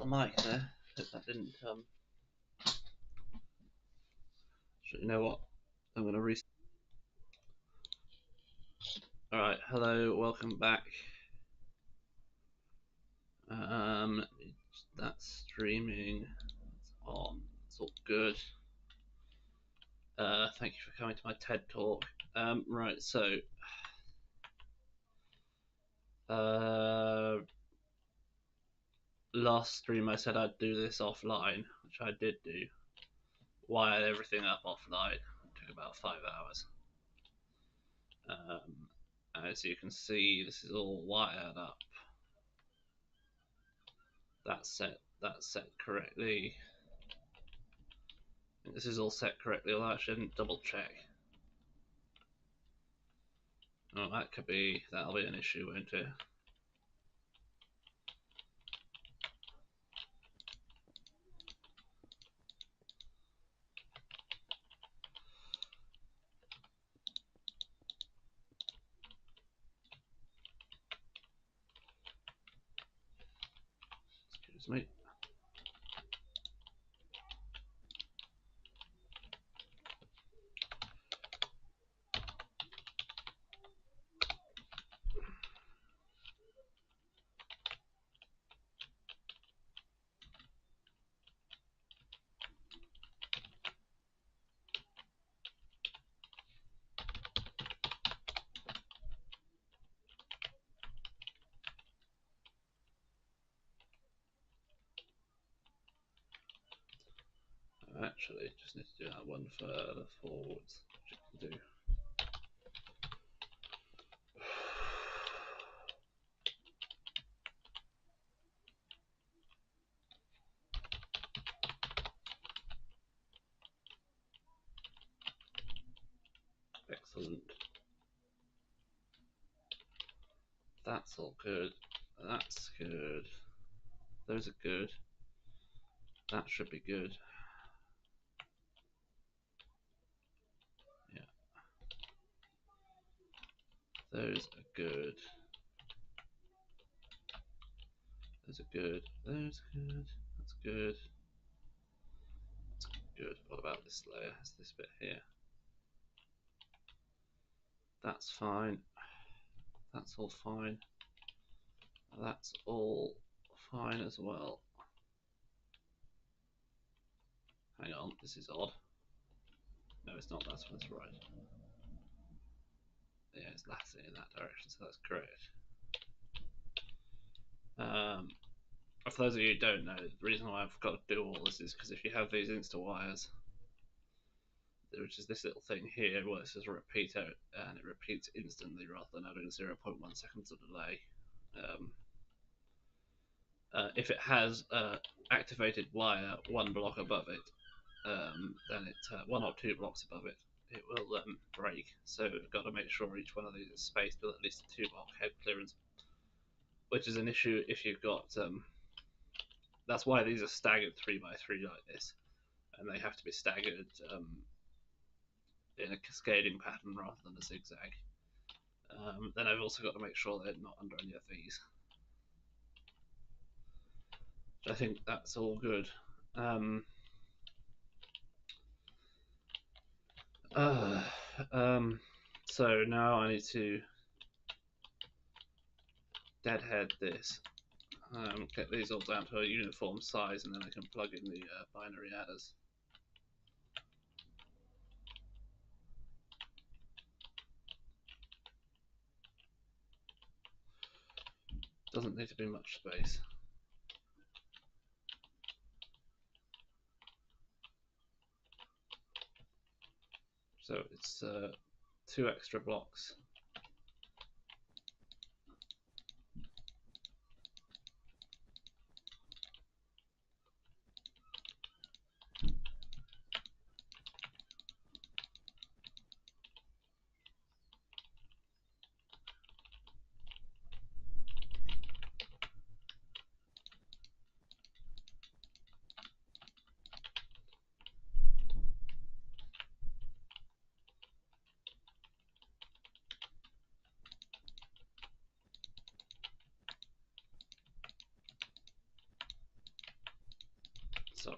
the mic there. Hope that didn't. You know what? I'm going to restart. Alright, hello, welcome back. That's streaming. It's on. It's all good. Thank you for coming to my TED talk. Right, so. Last stream I said I'd do this offline, which I did do. Wired everything up offline. It took about 5 hours. As you can see, this is all wired up. That's set correctly. This is all set correctly, although I shouldn't double check. Oh, that'll be an issue, won't it? Excuse me. Actually, just need to do that one further forwards, which you can do. Excellent. That's all good. That's good. Those are good. That should be good. Yeah. Those are good. Those are good. Those are good. That's good. That's good. What about this layer? It's this bit here. That's fine. That's all fine. That's all fine as well. Hang on, this is odd. No, it's not. That's right. Yeah, it's latching in that direction, so that's correct. For those of you who don't know, the reason why I've got to do all this is because if you have these insta wires, which is this little thing here, well, this is a repeater, and it repeats instantly rather than having 0.1 seconds of delay. If it has activated wire one block above it, then it one or two blocks above it, it will break. So we've got to make sure each one of these is spaced with at least a 2 block head clearance, which is an issue if you've got. That's why these are staggered 3x3 like this, and they have to be staggered in a cascading pattern rather than a zigzag. Then I've also got to make sure they're not under any of these. I think that's all good. So now I need to deadhead this, get these all down to a uniform size, and then I can plug in the binary adders. Doesn't need to be much space. So it's 2 extra blocks. Sorry.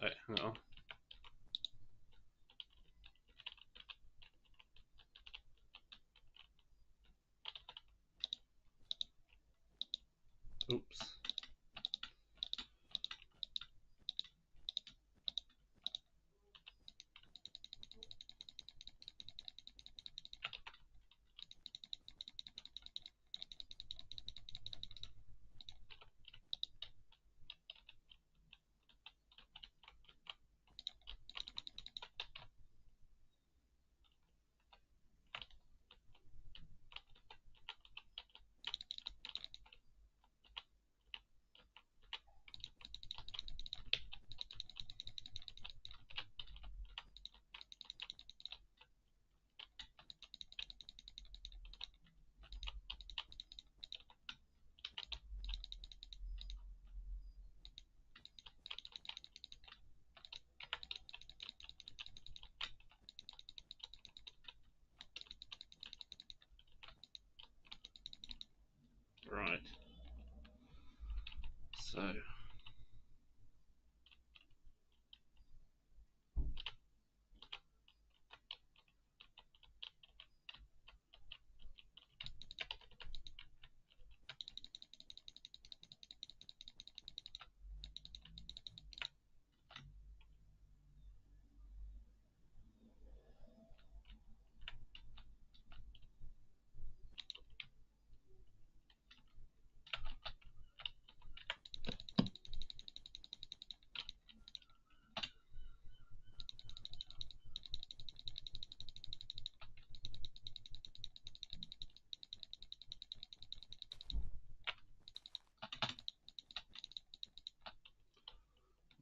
Wait, hang on. Oops. Right. So.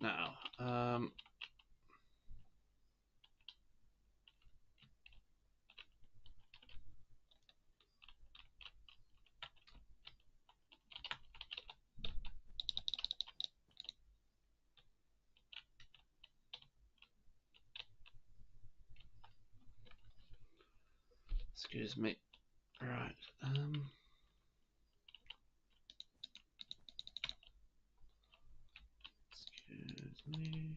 Now, excuse me. Right. Excuse me.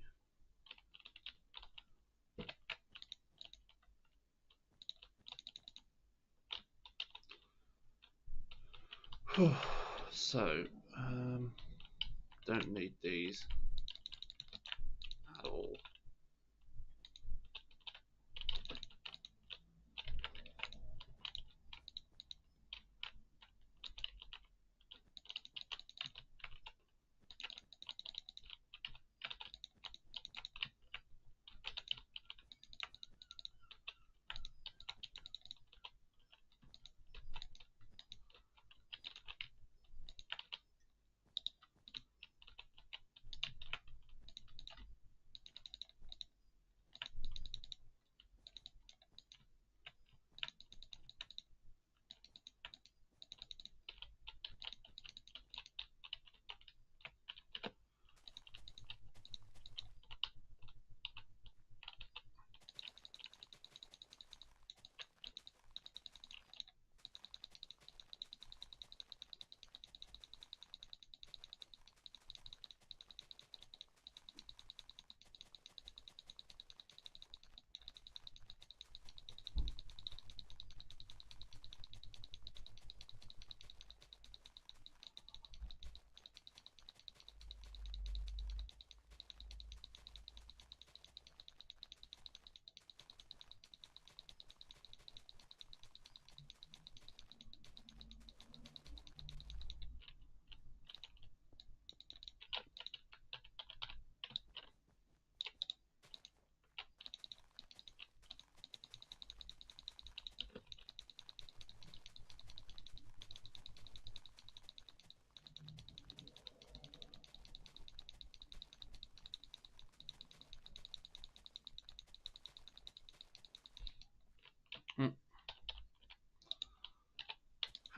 So, don't need these at all.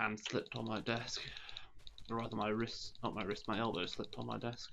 hand slipped on my desk. Or rather my wrist, not my wrist, my elbow slipped on my desk.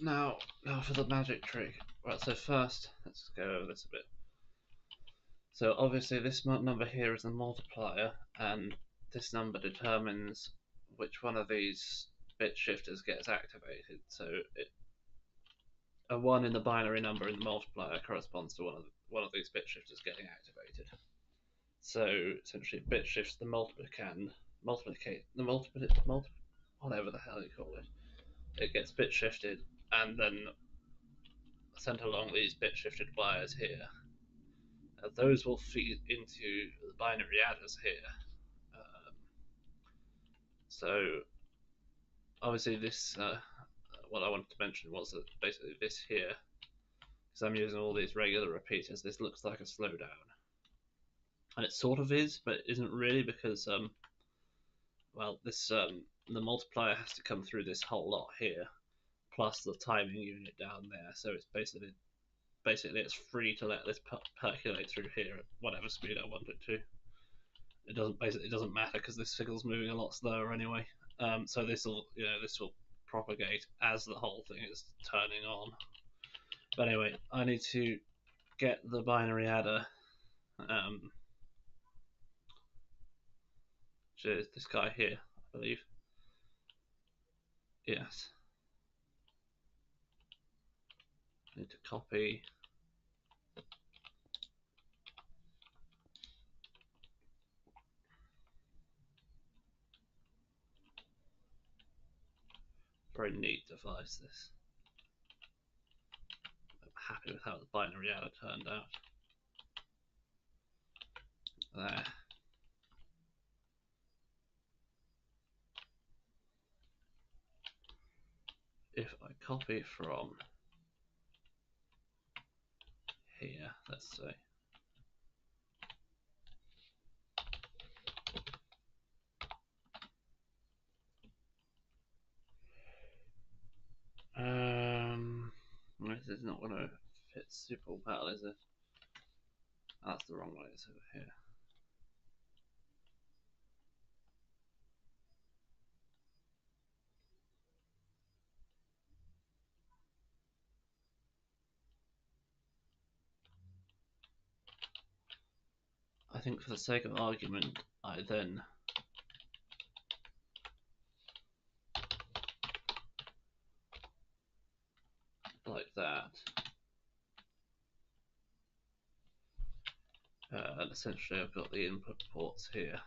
Now for the magic trick. Right, so first, let's go over this a bit. So obviously this number here is the multiplier, and this number determines which one of these bit shifters gets activated. So a 1 in the binary number in the multiplier corresponds to one of these bit shifters getting activated. So essentially, it bit shifts the multiplicand, whatever the hell you call it. It gets bit shifted and then sent along these bit shifted wires here. Those will feed into the binary adders here. Um, so obviously, this what I wanted to mention was that basically this here, because I'm using all these regular repeaters, this looks like a slowdown. And it sort of is, but it isn't really, because well, this the multiplier has to come through this whole lot here, plus the timing unit down there. So it's basically it's free to let this percolate through here at whatever speed I want it to. It doesn't matter because this signal's moving a lot slower anyway. So this will propagate as the whole thing is turning on. But anyway, I need to get the binary adder. Which is this guy here, I believe. Yes. I need to copy. Very neat device, this. I'm happy with how the binary adder turned out. There. If I copy from here, let's say, this is not going to fit super well, is it? That's the wrong way, it's over here. I think for the sake of argument, I then like that. And essentially I've got the input ports here.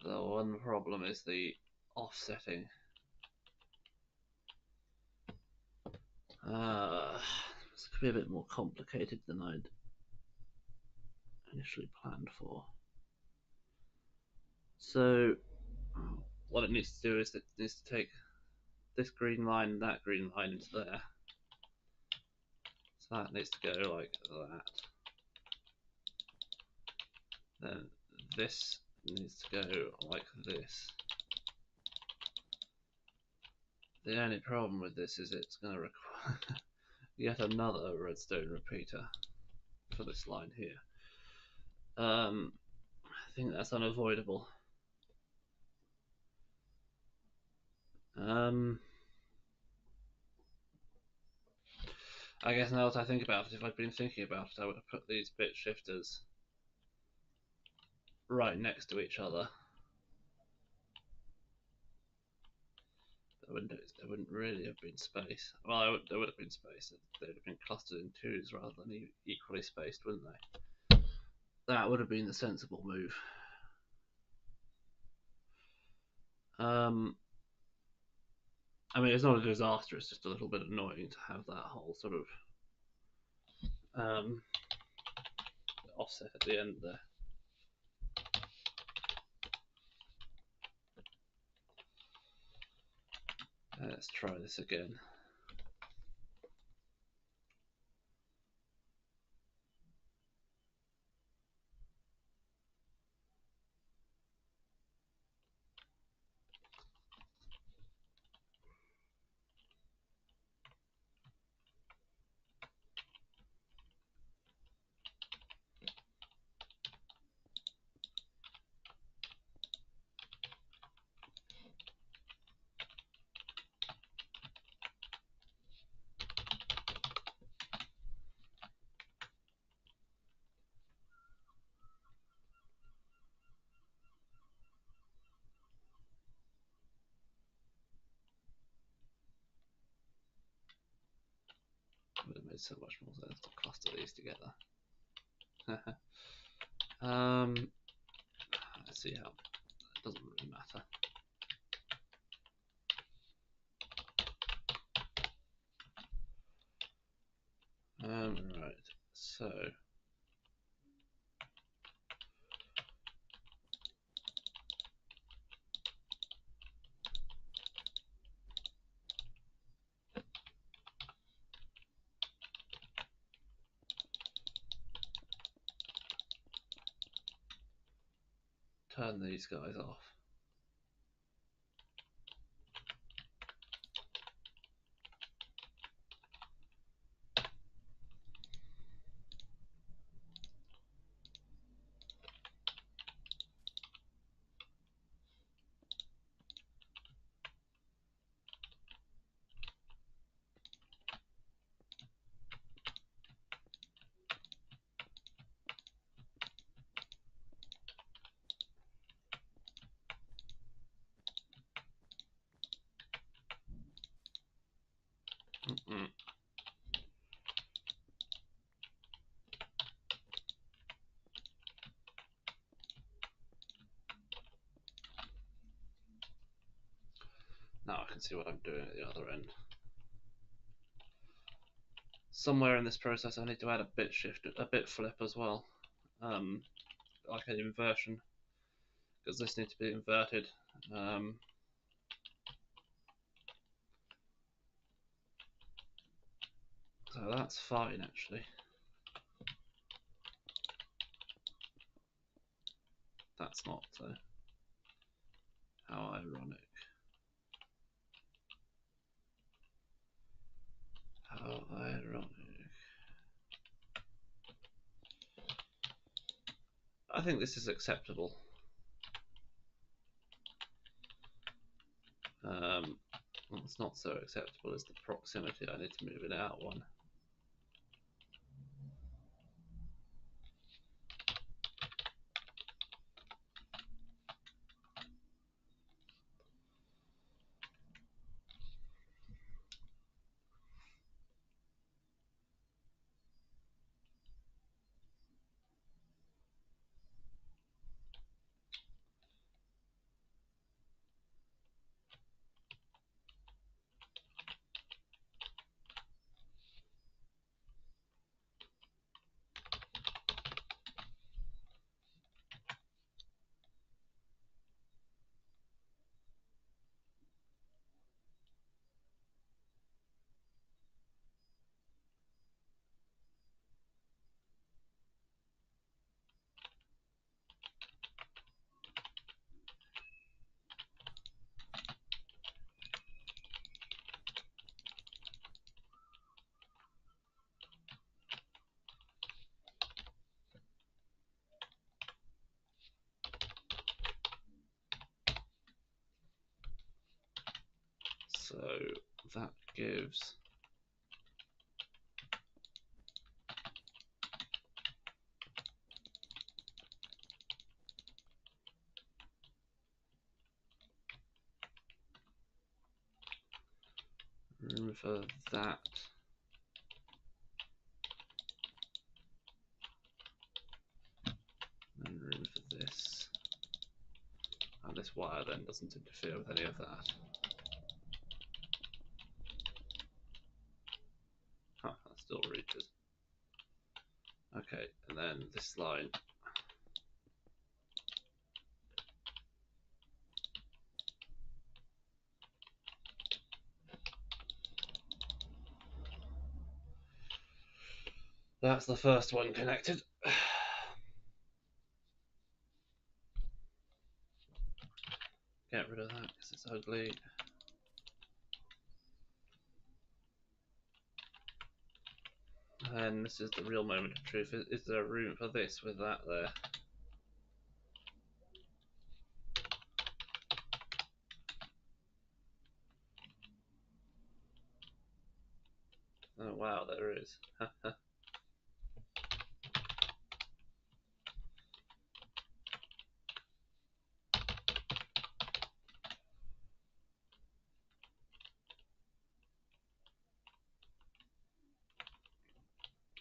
The one problem is the offsetting. This could be a bit more complicated than I'd initially planned for. So what it needs to do is it needs to take this green line and that green line into there. So that needs to go like that. Then this needs to go like this. The only problem with this is it's going to require yet another redstone repeater for this line here. I think that's unavoidable. I guess now that I think about it, if I'd been thinking about it, I would have put these bit shifters right next to each other. There wouldn't really have been space. Well, there would have been space. They'd have been clustered in twos rather than equally spaced, wouldn't they? That would have been the sensible move. I mean, it's not a disaster. It's just a little bit annoying to have that whole sort of offset at the end there. Let's try this again. It would have made so much more sense to cluster these together. Let's see how. It doesn't really matter. Right. So. Turn these guys off. Now I can see what I'm doing at the other end. Somewhere in this process I need to add a bit shift, a bit flip as well, like an inversion, because this needs to be inverted. So that's fine actually. That's not so. How ironic. How ironic. I think this is acceptable. What's not so acceptable is the proximity. I need to move it out one. So that gives room for that. And room for this. And this wire then doesn't interfere with any of that. Huh, that still reaches. Okay, and then this line. That's the first one connected. Get rid of that because it's ugly. And this is the real moment of truth. Is there room for this with that there? Oh wow, there is.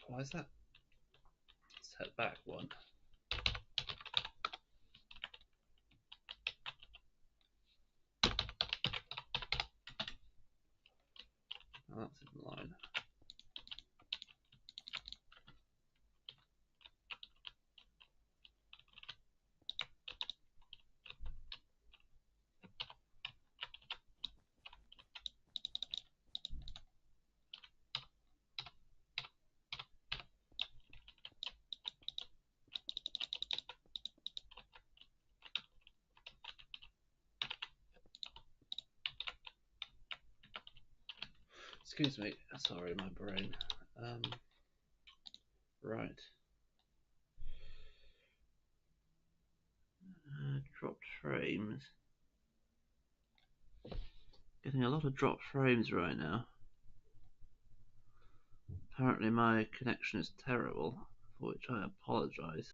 Why is that set back one? Oh, that's in line. Excuse me, sorry, my brain. Right. Dropped frames. Getting a lot of dropped frames right now. Apparently my connection is terrible, for which I apologise.